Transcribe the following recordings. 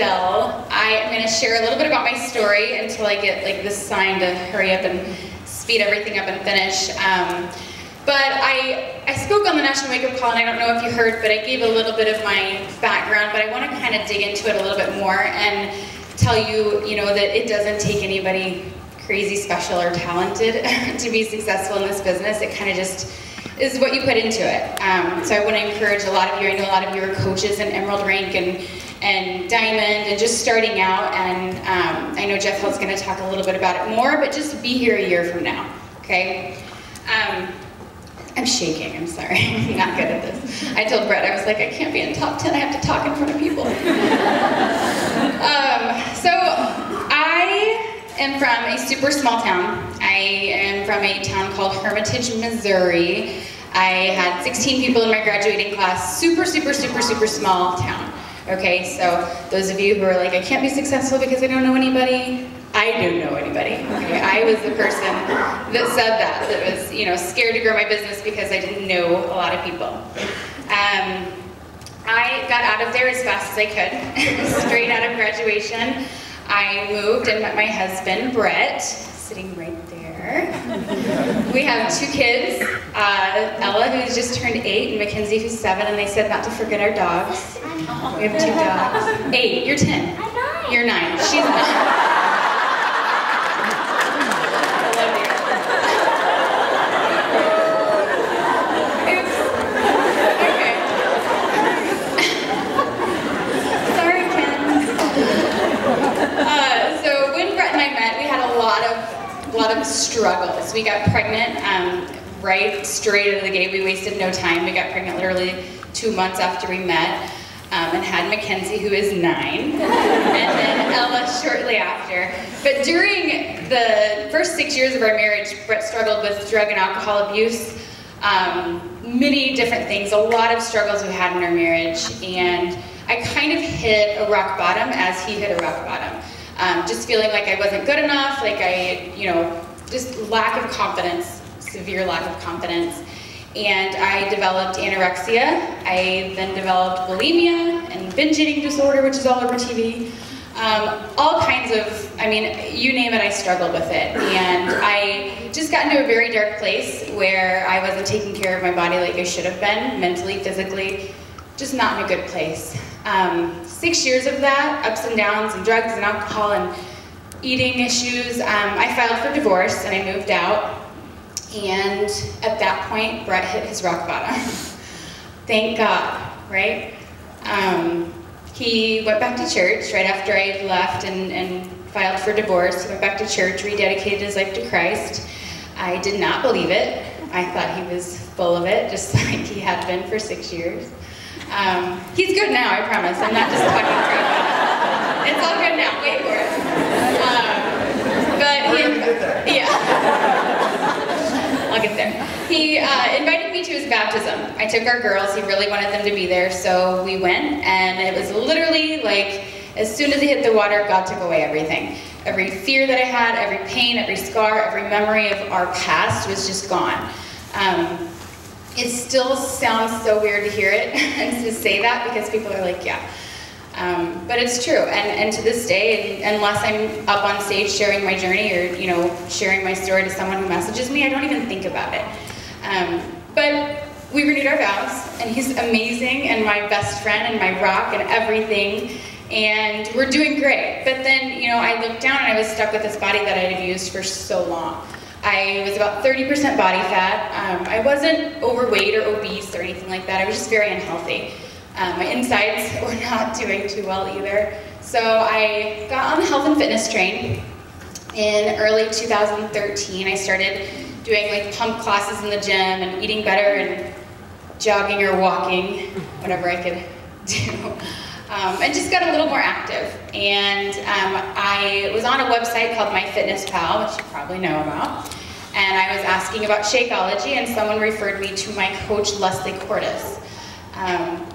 O'Dell. I am going to share a little bit about my story until I get like this sign to hurry up and speed everything up and finish. But I spoke on the National Wake Up Call, and I don't know if you heard, but I gave a little bit of my background, but I want to kind of dig into it a little bit more and tell you, that it doesn't take anybody crazy special or talented to be successful in this business. It kind of just is what you put into it. So I want to encourage a lot of you. I know a lot of you are coaches in Emerald Rank and Diamond and just starting out. And I know Jeff Hill's going to talk a little bit about it more, but just be here a year from now, okay? I'm shaking, I'm sorry. I'm not good at this. I told Brett, I was like, I can't be in top 10, I have to talk in front of people. So I am from a super small town. I am from a town called Hermitage, Missouri. I had 16 people in my graduating class, super, super, super, super small town. Okay, so those of you who are like, I can't be successful because I don't know anybody, I don't know anybody. Okay, I was the person that said that was, scared to grow my business because I didn't know a lot of people. I got out of there as fast as I could, straight out of graduation. I moved and met my husband, Brett, sitting right there. We have 2 kids, Ella, who's just turned 8, and Mackenzie, who's 7, and they said not to forget our dogs. We have 2 dogs. 8, you're 10. I'm 9. You're 9, she's 9. A lot of struggles. We got pregnant right straight out of the gate. We wasted no time. We got pregnant literally 2 months after we met and had Mackenzie, who is 9, and then Ella shortly after. But during the first 6 years of our marriage, Brett struggled with drug and alcohol abuse, many different things, a lot of struggles we had in our marriage, and I kind of hit a rock bottom as he hit a rock bottom. Just feeling like I wasn't good enough, like just lack of confidence, severe lack of confidence. And I developed anorexia. I then developed bulimia and binge eating disorder, which is all over TV. All kinds of, you name it, I struggled with it. And I just got into a very dark place where I wasn't taking care of my body like I should have been, mentally, physically, just not in a good place. 6 years of that, ups and downs and drugs and alcohol and eating issues, I filed for divorce and I moved out. And at that point, Brett hit his rock bottom. Thank God, right? He went back to church right after I left and filed for divorce. He went back to church, rededicated his life to Christ. I did not believe it. I thought he was full of it, just like he had been for 6 years. He's good now, I promise. I'm not just talking crap. It's all good now. Wait for it. I'll get there. He invited me to his baptism. I took our girls. He really wanted them to be there, so we went, and it was literally like, as soon as he hit the water, God took away everything. Every fear that I had, every pain, every scar, every memory of our past was just gone. It still sounds so weird to hear it and to say that because people are like, yeah. But it's true, and to this day, unless I'm up on stage sharing my journey or sharing my story to someone who messages me, I don't even think about it. But we renewed our vows, and he's amazing and my best friend and my rock and everything, and we're doing great. But then, I looked down and I was stuck with this body that I had abused for so long. I was about 30% body fat. I wasn't overweight or obese or anything like that. I was just very unhealthy. My insides were not doing too well either. So I got on the health and fitness train. In early 2013, I started doing like pump classes in the gym and eating better and jogging or walking, whatever I could do. And just got a little more active. And I was on a website called MyFitnessPal, which you probably know about. And I was asking about Shakeology, and someone referred me to my coach, Leslie Cordes.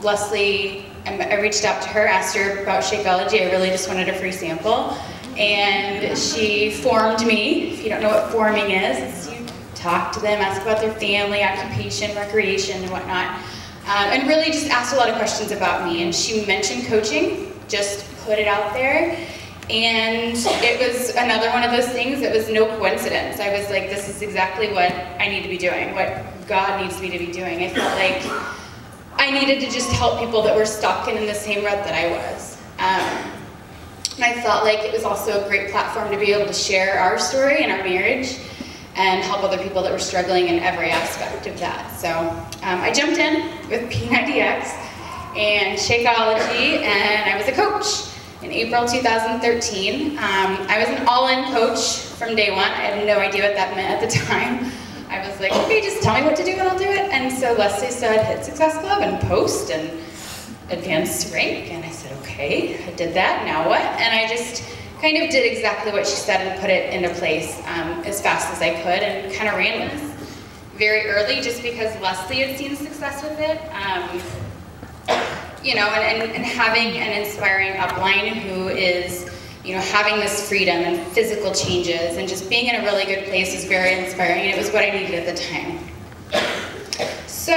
Leslie, I reached out to her, asked her about Shakeology. I really just wanted a free sample. And she formed me. If you don't know what forming is, it's you talk to them, ask about their family, occupation, recreation, and whatnot. And really just asked a lot of questions about me. And she mentioned coaching, just put it out there. And it was another one of those things that was no coincidence. I was like, this is exactly what I need to be doing, what God needs me to be doing. I felt like I needed to just help people that were stuck in the same rut that I was. And I felt like it was also a great platform to be able to share our story and our marriage and help other people that were struggling in every aspect of that. So I jumped in with P90X and Shakeology, and I was a coach in April 2013. I was an all-in coach from day one. I had no idea what that meant at the time. I was like, okay, just tell me what to do and I'll do it. And so Leslie said, hit Success Club and post and advance rank. And I said, okay, I did that, now what? And I just kind of did exactly what she said and put it into place as fast as I could and kind of ran with it very early just because Leslie had seen success with it. You know, and having an inspiring upline who is, you know, having this freedom and physical changes and just being in a really good place is very inspiring, and it was what I needed at the time. So,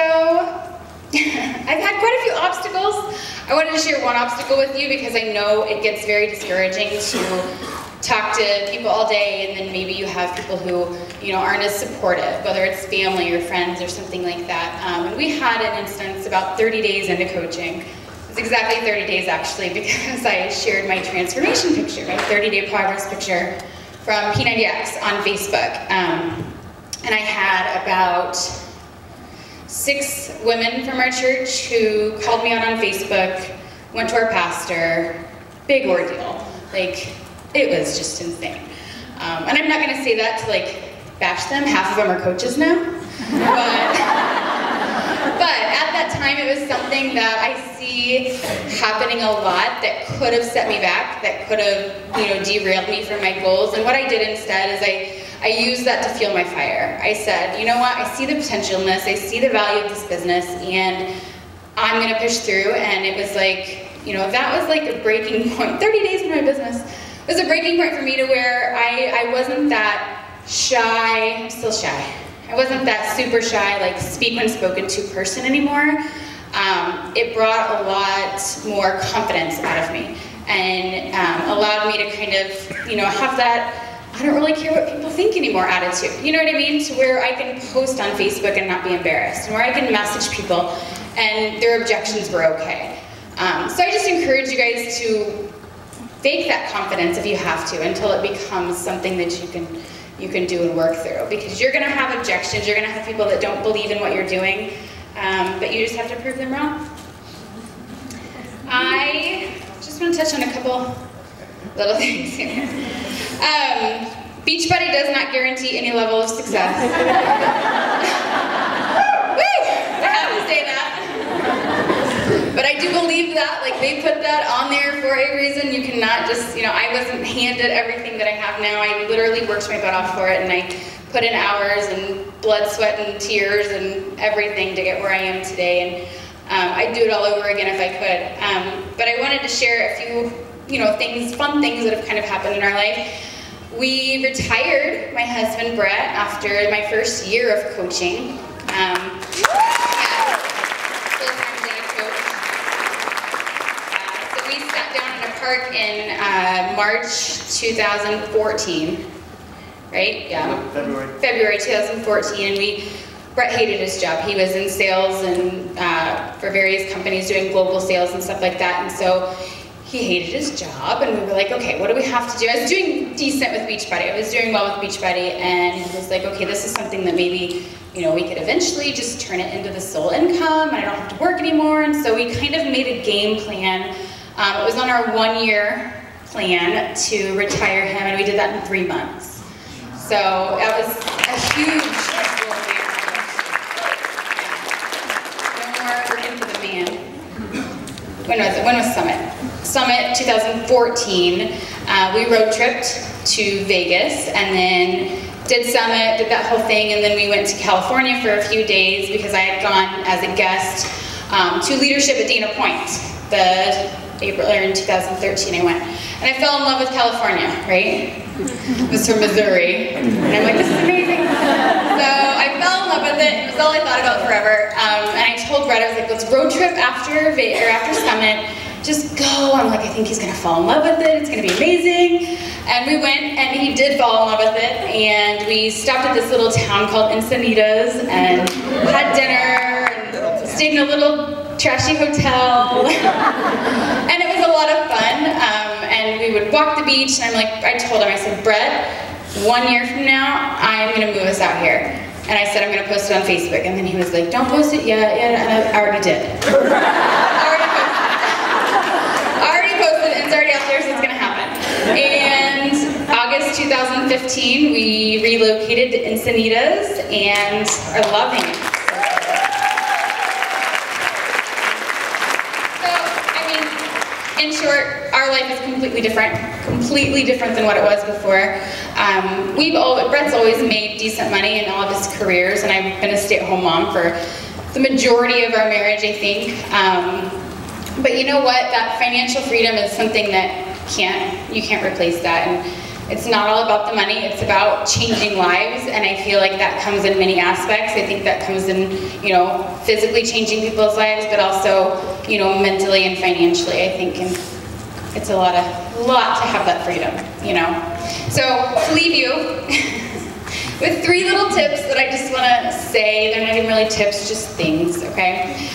I've had quite a few obstacles. I wanted to share one obstacle with you because I know it gets very discouraging to talk to people all day, and then maybe you have people who, you know, aren't as supportive, whether it's family or friends or something like that. And we had an instance about 30 days into coaching. It's exactly 30 days actually, because I shared my transformation picture, my 30-day progress picture from P90X on Facebook. And I had about 6 women from our church who called me out on Facebook, went to our pastor, big ordeal. Like, it was just insane. And I'm not gonna say that to like bash them, half of them are coaches now. But at that time it was something that I see happening a lot that could have set me back, that could have, you know, derailed me from my goals. And what I did instead is I used that to fuel my fire. I said, you know what, I see the potential in this, I see the value of this business, and I'm gonna push through. And it was like, you know, that was like a breaking point. 30 days in my business was a breaking point for me to where I wasn't that shy. I'm still shy. I wasn't that super shy, like speak when spoken to person anymore. It brought a lot more confidence out of me and allowed me to kind of, you know, have that I don't really care what people think anymore attitude. You know what I mean? To where I can post on Facebook and not be embarrassed, and where I can message people and their objections were okay. So I just encourage you guys to fake that confidence if you have to until it becomes something that you can do and work through, because you're going to have objections, you're going to have people that don't believe in what you're doing, but you just have to prove them wrong. I just want to touch on a couple little things here. Beachbody does not guarantee any level of success. Woo! I have to say that. But I do believe that, like, they put that on there for a reason. You cannot just, you know, I wasn't handed everything that I have now. I literally worked my butt off for it, and I put in hours and blood, sweat, and tears and everything to get where I am today. And I'd do it all over again if I could. But I wanted to share a few, you know, things, fun things that have kind of happened in our life. We retired, my husband Brett, after my first year of coaching. So we sat down in a park in March 2014, right? Yeah. February 2014, and Brett hated his job. He was in sales and for various companies doing global sales and stuff like that, and so he hated his job, and we were like, okay, what do we have to do? I was doing decent with Beachbody. I was doing well with Beachbody, and he was like, okay, this is something that maybe, you know, we could eventually just turn it into the sole income, and I don't have to work anymore. And so we kind of made a game plan. It was on our 1-year plan to retire him, and we did that in 3 months. So that was a huge goal we accomplished. No more working for the man. When was it? When was Summit? Summit 2014, we road tripped to Vegas and then did Summit, did that whole thing, and then we went to California for a few days because I had gone as a guest to leadership at Dana Point. In 2013 I went. And I fell in love with California, right? It was from Missouri. And I'm like, this is amazing. So I fell in love with it. It was all I thought about forever. And I told Brett, I was like, let's road trip after Summit. just go. I'm like, I think he's gonna fall in love with it. It's gonna be amazing. And we went, and he did fall in love with it. And we stopped at this little town called Encinitas and had dinner and stayed in a little trashy hotel. And it was a lot of fun. And we would walk the beach, and I'm like, I told him, I said, Brett, 1 year from now, I am gonna move us out here. And I said, I'm gonna post it on Facebook. And then he was like, don't post it yet. And I already did. already posted, and it's already out there, so it's gonna happen. And August 2015, we relocated to Encinitas and are loving it. So, I mean, in short, our life is completely different than what it was before. Brett's always made decent money in all of his careers, and I've been a stay-at-home mom for the majority of our marriage, I think. But you know what? That financial freedom is something that you can't replace that. And it's not all about the money, it's about changing lives, and I feel like that comes in many aspects. I think that comes in, you know, physically changing people's lives, but also, you know, mentally and financially, I think. And it's a lot to have that freedom, you know. So, to leave you with 3 little tips that I just want to say. They're not even really tips, just things, okay?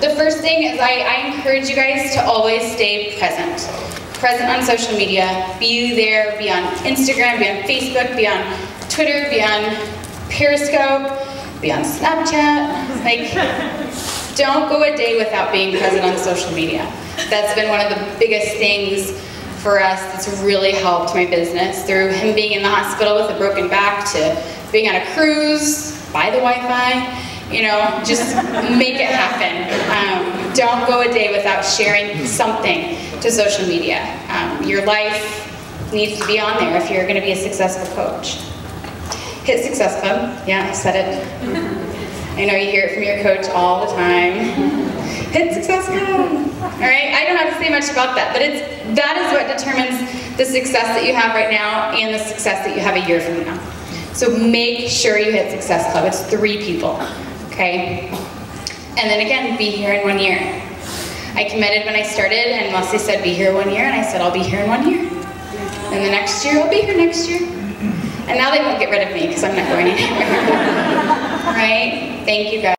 The first thing is I encourage you guys to always stay present. Present on social media. Be there, be on Instagram, be on Facebook, be on Twitter, be on Periscope, be on Snapchat. Like, don't go a day without being present on social media. That's been one of the biggest things for us that's really helped my business, through him being in the hospital with a broken back to being on a cruise, buy the Wi-Fi, you know, just make it happen. Don't go a day without sharing something to social media. Your life needs to be on there if you're going to be a successful coach. Hit Success Club. Yeah, I said it. I know you hear it from your coach all the time. Hit Success Club. All right, I don't have to say much about that, but that is what determines the success that you have right now and the success that you have a year from now. So make sure you hit Success Club. It's 3 people, okay? And then again, be here in 1 year. I committed when I started, and Leslie said, be here 1 year, and I said, I'll be here in 1 year. And the next year, I'll be here next year. And now they won't get rid of me because I'm not going anywhere. Right? Thank you, guys.